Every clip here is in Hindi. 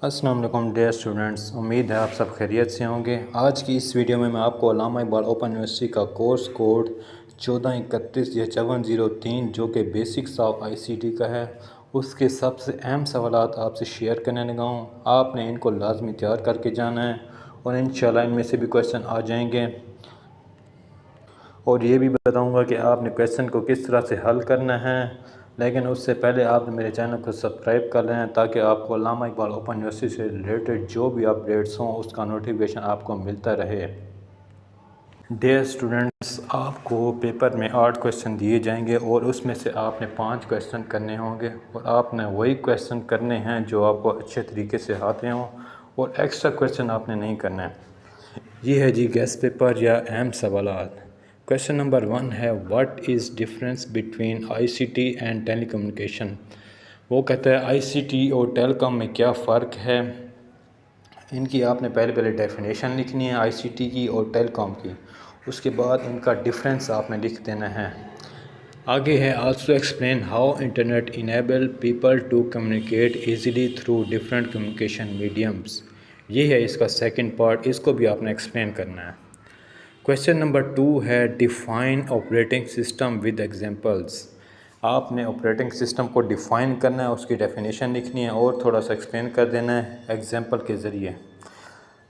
अस्सलाम वालेकुम डियर स्टूडेंट्स, उम्मीद है आप सब खैरियत से होंगे। आज की इस वीडियो में मैं आपको अल्लामा इकबाल ओपन यूनिवर्सिटी का कोर्स कोड 1431 या 5403 जो कि बेसिक्स ऑफ आईसीटी का है, उसके सबसे अहम सवालात आपसे शेयर करने लगा हूँ। आपने इनको लाजमी तैयार करके जाना है और इंशाल्लाह इनमें से भी क्वेश्चन आ जाएंगे। और ये भी बताऊंगा कि आपने क्वेश्चन को किस तरह से हल करना है। लेकिन उससे पहले आप मेरे चैनल को सब्सक्राइब कर लें ताकि आपको अल्लामा इकबाल ओपन यूनिवर्सिटी से रिलेटेड जो भी अपडेट्स हों उसका नोटिफिकेशन आपको मिलता रहे। डियर स्टूडेंट्स, आपको पेपर में 8 क्वेश्चन दिए जाएंगे और उसमें से आपने 5 क्वेश्चन करने होंगे और आपने वही क्वेश्चन करने हैं जो आपको अच्छे तरीके से आते हों और एक्स्ट्रा क्वेश्चन आपने नहीं करना है। ये है जी गेस्ट पेपर या अहम सवालात। क्वेश्चन नंबर 1 है, what is difference between ICT and telecommunication. वो कहता है आईसीटी और टेलीकॉम में क्या फ़र्क है। इनकी आपने पहले डेफिनेशन लिखनी है आईसीटी की और टेलीकॉम की, उसके बाद इनका डिफरेंस आपने लिख देना है। आगे है, also explain how internet enable people to communicate easily through different communication mediums. ये है इसका सेकंड पार्ट, इसको भी आपने एक्सप्लेन करना है। क्वेश्चन नंबर 2 है, define operating system with examples. आपने ऑपरेटिंग सिस्टम को डिफ़ाइन करना है, उसकी डेफिनेशन लिखनी है और थोड़ा सा एक्सप्लेन कर देना है एग्जांपल के ज़रिए।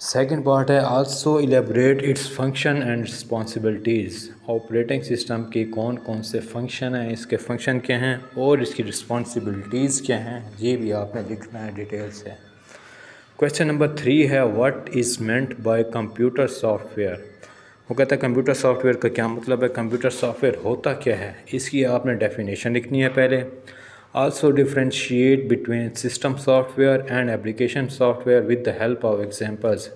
सेकंड पार्ट है, also elaborate its function and responsibilities. Operating system के कौन कौन से फंक्शन हैं, इसके फंक्शन क्या हैं और इसकी रिस्पॉन्सिबिलिटीज़ क्या हैं, ये भी आपने लिखना है डिटेल से। क्वेश्चन नंबर 3 है, what is meant by computer software. वो कहता है कंप्यूटर सॉफ्टवेयर का क्या मतलब है, कंप्यूटर सॉफ्टवेयर होता क्या है, इसकी आपने डेफिनेशन लिखनी है पहले। Also differentiate between system software and application software with the help of examples.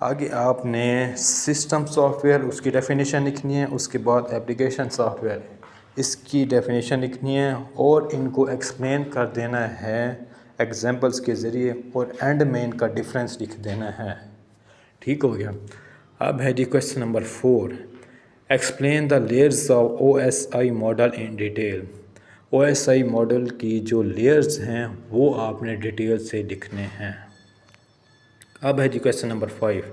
आगे आपने सिस्टम सॉफ्टवेयर उसकी डेफिनेशन लिखनी है, उसके बाद एप्लीकेशन सॉफ्टवेयर इसकी डेफिनेशन लिखनी है और इनको एक्सप्लेन कर देना है एग्जांपल्स के ज़रिए और एंड में इनका डिफरेंस लिख देना है। ठीक हो गया। अब है जी question number 4, explain the layers of OSI model in detail. OSI model की जो लेयर्स हैं वो आपने डिटेल से लिखने हैं। अब है जी question number 5,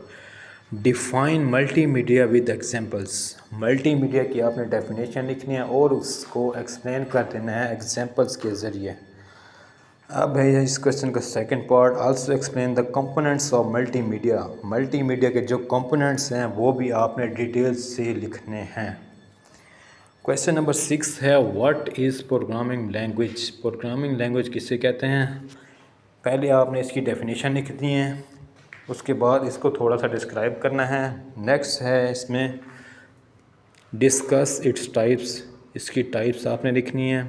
define multimedia with examples. Multimedia की आपने डेफिनेशन लिखनी है और उसको एक्सप्लेन कर देना है एग्जांपल्स के ज़रिए। अब है इस क्वेश्चन का second part, also explain the components of multimedia. Multimedia के जो कंपोनेंट्स हैं वो भी आपने डिटेल्स से लिखने हैं। क्वेश्चन नंबर 6 है, what is programming language. Programming language किसे कहते हैं, पहले आपने इसकी डेफिनेशन लिखनी है, उसके बाद इसको थोड़ा सा डिस्क्राइब करना है। नेक्स्ट है इसमें डिस्कस इट्स टाइप्स, इसकी टाइप्स आपने लिखनी है।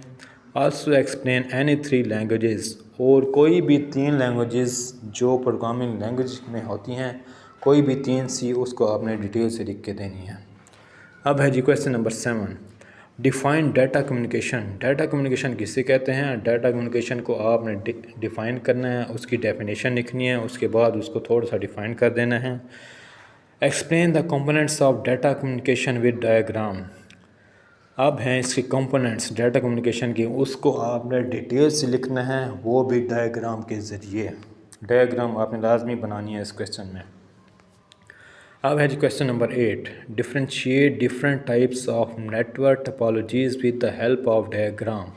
आल्सो एक्सप्लेन एनी 3 लैंग्वेजेस, और कोई भी 3 लैंग्वेजेस जो प्रोग्रामिंग लैंग्वेज में होती हैं, कोई भी 3 सी उसको आपने डिटेल से लिख के देनी है। अब है जी question number 7, define data communication. Data communication किसे कहते हैं, डाटा कम्युनिकेशन को आपने डिफ़ाइन करना है, उसकी डेफिनेशन लिखनी है, उसके बाद उसको थोड़ा सा डिफ़ाइन कर देना है। Explain the components of data communication with diagram. अब हैं इसके कंपोनेंट्स डाटा कम्युनिकेशन की, उसको आपने डिटेल से लिखना है, वो भी डायग्राम के ज़रिए। डायग्राम आपने लाजमी बनानी है इस क्वेश्चन में। अब है जी question number 8, differentiate different types of network topologies with the help of diagram.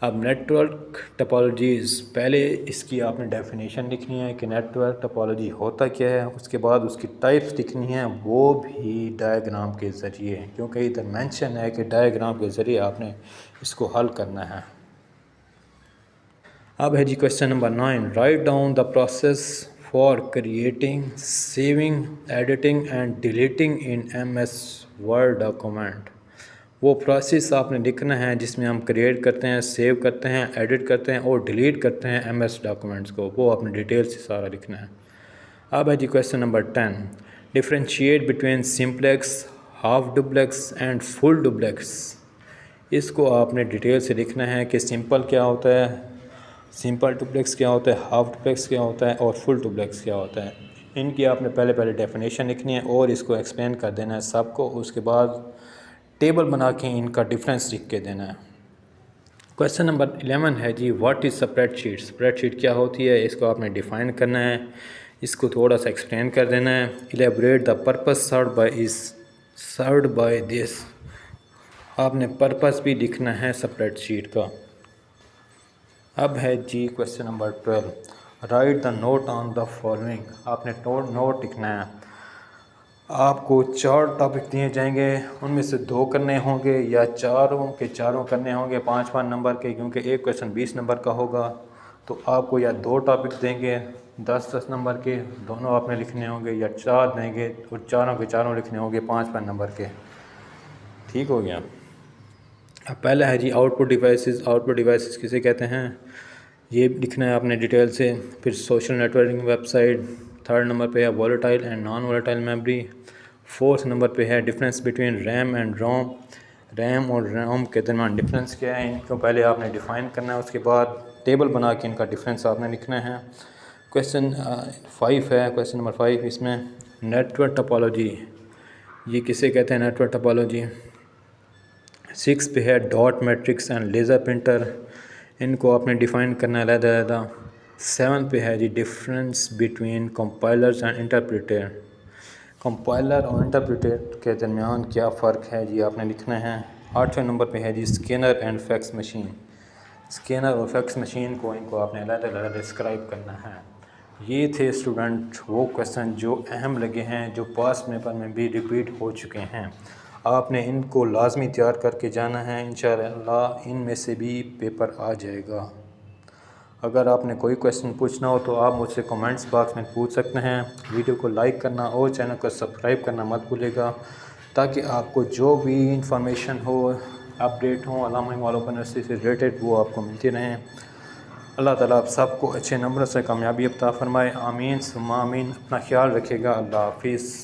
अब नेटवर्क टोपोलॉजीज़, पहले इसकी आपने डेफिनेशन लिखनी है कि नेटवर्क टोपोलॉजी होता क्या है, उसके बाद उसकी टाइप्स लिखनी है, वो भी डायग्राम के ज़रिए, क्योंकि इधर मेंशन है कि डायग्राम के ज़रिए आपने इसको हल करना है। अब है जी question number 9, write down the process for creating, saving, editing and deleting in MS word document. वो प्रोसेस आपने लिखना है जिसमें हम क्रिएट करते हैं, सेव करते हैं, एडिट करते हैं और डिलीट करते हैं MS डॉक्यूमेंट्स को, वो आपने डिटेल से सारा लिखना है। अब है जी question number 10, differentiate between simplex, half duplex and full duplex. इसको आपने डिटेल से लिखना है कि सिंपल क्या होता है, सिंपल डुप्लेक्स क्या होता है, हाफ डुप्लेक्स क्या होता है और फुल डुप्लेक्स क्या होता है। इनकी आपने पहले डेफिनेशन लिखनी है और इसको एक्सप्लेन कर देना है सबको, उसके बाद टेबल बना के इनका डिफरेंस लिख के देना है। क्वेश्चन नंबर 11 है जी, व्हाट इज़ स्प्रेडशीट। स्प्रेडशीट क्या होती है, इसको आपने डिफ़ाइन करना है, इसको थोड़ा सा एक्सप्लेन कर देना है। Elaborate the purpose served by this. आपने पर्पस भी लिखना है स्प्रेडशीट का। अब है जी question number 12, write the note on the following. आपने नोट लिखना है। आपको 4 टॉपिक दिए जाएंगे, उनमें से 2 करने होंगे या चारों के चारों करने होंगे 5-5 नंबर के, क्योंकि एक क्वेश्चन 20 नंबर का होगा। तो आपको या 2 टॉपिक देंगे 10-10 नंबर के, दोनों आपने लिखने होंगे, या 4 देंगे और चारों के चारों लिखने होंगे 5-5 नंबर के। ठीक हो गया। अब पहला है जी आउटपुट डिवाइसेस। आउटपुट डिवाइसेस किसे कहते हैं, ये लिखना है आपने डिटेल से। फिर social networking website. Third number पे है volatile and non volatile memory. Fourth number पे है difference between RAM and ROM. RAM और रोम के दरमियान डिफरेंस क्या है, इनको पहले आपने डिफ़ाइन करना है, उसके बाद टेबल बना के इनका डिफरेंस आपने लिखना है। क्वेश्चन 5 है, क्वेश्चन नंबर 5, इसमें नेटवर्क टोपोलॉजी, ये किसे कहते हैं नेटवर्क टोपोलॉजी। 6 पे है dot matrix and laser printer, इनको आपने डिफ़ाइन करना है अलग-अलग। 7 पे है जी difference between compilers and interpreter. Compiler और इंटरप्रेटर के दरमियान क्या फ़र्क है जी आपने लिखना है। 8वें नंबर पे है जी scanner and fax machine. Scanner और फैक्स मशीन को इनको आपने अलग-अलग डिस्क्राइब करना है। ये थे स्टूडेंट वो क्वेश्चन जो अहम लगे हैं, जो पास्ट पेपर में भी रिपीट हो चुके हैं। आपने इनको लाजमी तैयार करके जाना है, इंशाअल्लाह इनमें से भी पेपर आ जाएगा। अगर आपने कोई क्वेश्चन पूछना हो तो आप मुझसे कमेंट्स बॉक्स में पूछ सकते हैं। वीडियो को लाइक करना और चैनल को सब्सक्राइब करना मत भूलिएगा, ताकि आपको जो भी इंफॉर्मेशन हो, अपडेट हो अल्लामा इक़बाल ओपन यूनिवर्सिटी से रिलेटेड, वो आपको मिलती रहें। अल्लाह ताला आप सबको अच्छे नंबरों से कामयाबी अता फ़रमाए। आमीन सुम्मा आमीन। अपना ख्याल रखिएगा। अल्लाह हाफिज़।